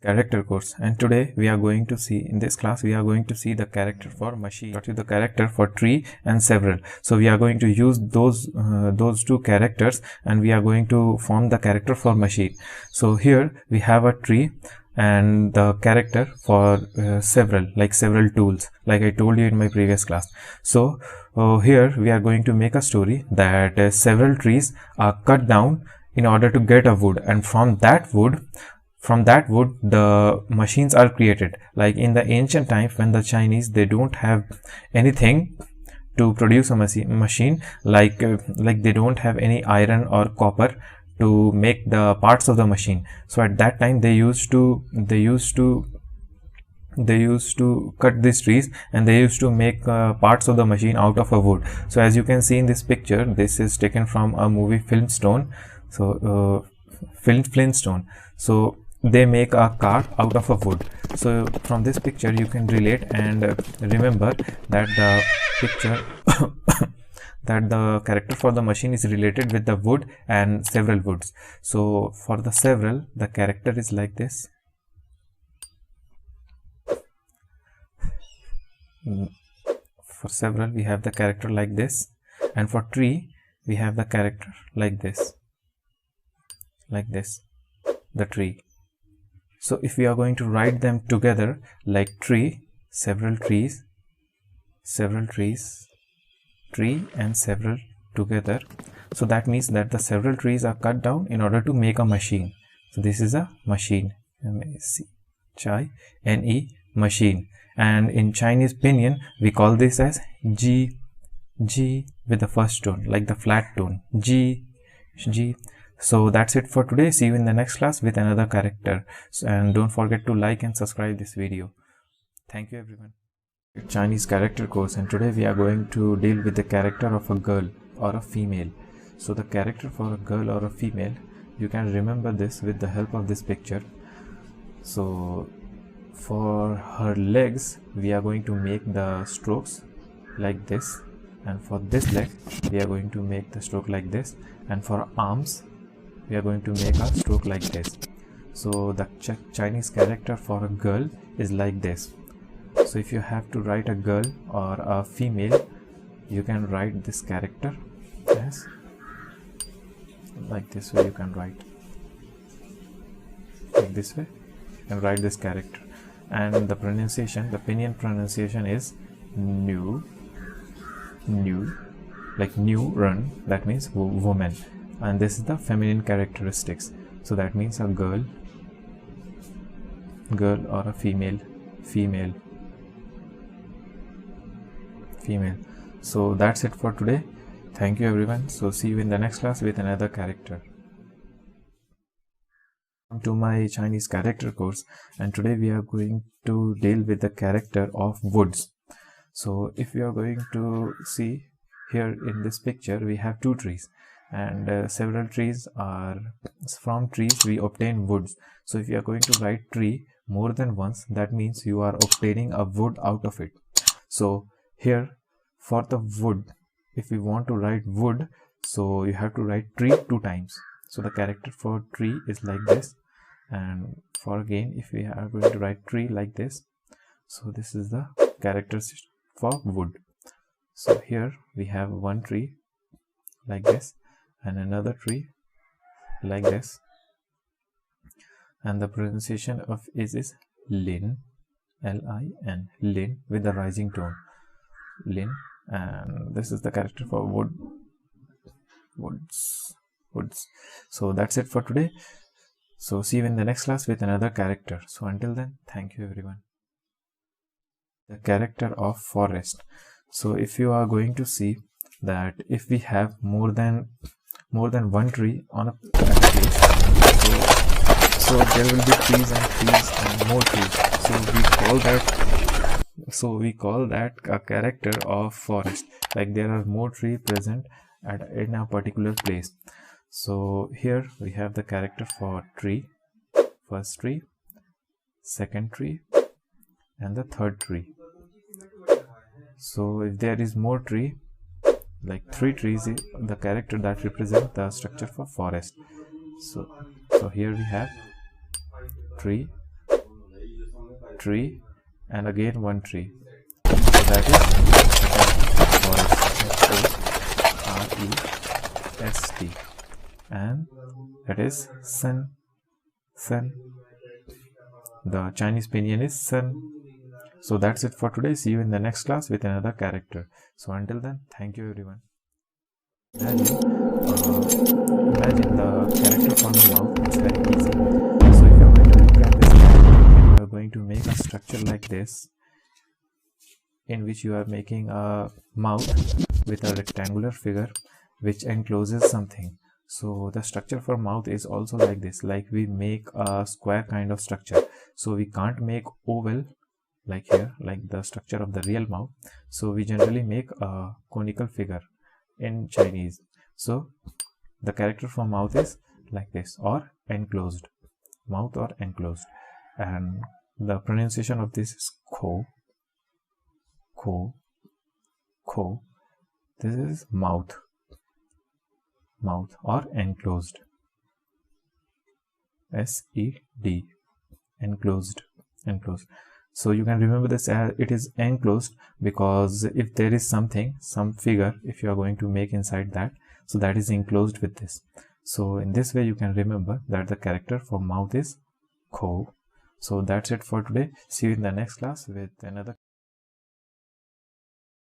Character course, and today we are going to see, in this class we are going to see the character for machine, the character for tree and several. So we are going to use those two characters and we are going to form the character for machine. So here we have a tree and the character for several, like several tools, like I told you in my previous class. So here we are going to make a story that several trees are cut down in order to get a wood, and from that wood the machines are created. Like in the ancient times, when the Chinese, they don't have anything to produce a machine, like they don't have any iron or copper to make the parts of the machine. So at that time they used to cut these trees and they used to make parts of the machine out of a wood. So as you can see in this picture, this is taken from a movie Flintstone. So Flintstone. So they make a car out of a wood. So from this picture you can relate and remember that the picture that the character for the machine is related with the wood and several woods. So for the several, the character is like this. For several we have the character like this, and for tree we have the character like this, the tree. So if we are going to write them together, like tree, several trees, tree and several together, so that means that the several trees are cut down in order to make a machine. So this is a machine, M-A-C-H-I-N-E, machine. And in Chinese pinyin we call this as G with the first tone, like the flat tone, G. So that's it for today. See you in the next class with another character. And don't forget to like and subscribe this video. Thank you everyone. Chinese character course, and today we are going to deal with the character of a girl or a female. So the character for a girl or a female, you can remember this with the help of this picture. So for her legs we are going to make the strokes like this, and for this leg we are going to make the stroke like this, and for arms we are going to make a stroke like this. So the Chinese character for a girl is like this. So if you have to write a girl or a female, you can write this character as like this way. You can write like this way and write this character. And the pronunciation, the pinyin pronunciation is new, like new run, that means woman. And this is the feminine characteristics, so that means a girl or a female. So that's it for today. Thank you everyone. So see you in the next class with another character. Welcome to my Chinese character course, and today we are going to deal with the character of woods. So if you are going to see here in this picture, we have two trees, and several trees are, from trees we obtain woods. So if you are going to write tree more than once, that means you are obtaining a wood out of it. So here for the wood, if we want to write wood, so you have to write tree 2 times. So the character for tree is like this, and for again if we are going to write tree like this, so this is the characters for wood. So here we have one tree like this and another tree like this, and the pronunciation of is lin, L-I-N, lin, with the rising tone, lin. And this is the character for woods. So that's it for today. So see you in the next class with another character. So until then, thank you everyone. The character of forest. So if you are going to see that if we have more than one tree on a place, so there will be trees and more trees. So we call that a character of forest. Like there are more trees present in a particular place. So here we have the character for tree, first tree, second tree, and the third tree. So if there is more tree, like 3 trees, the character that represents the structure for forest. So here we have tree, tree, and again one tree. So that is forest, REST, and that is sun. The Chinese pinyin is sun. So that's it for today. See you in the next class with another character. So until then, thank you everyone. Imagine the character for the mouth. It's very easy. So if you're going to look at this character and you're going to make a structure like this, in which you are making a mouth with a rectangular figure which encloses something. So the structure for mouth is also like this, like we make a square kind of structure. So we can't make oval like here, like the structure of the real mouth. So we generally make a conical figure in Chinese. So the character for mouth is like this, or enclosed, mouth or enclosed. And the pronunciation of this is ko. This is mouth or enclosed, SED, enclosed. So you can remember this as it is enclosed, because if there is some figure, if you are going to make inside that, so that is enclosed with this. So in this way you can remember that the character for mouth is ko. So that's it for today. See you in the next class with another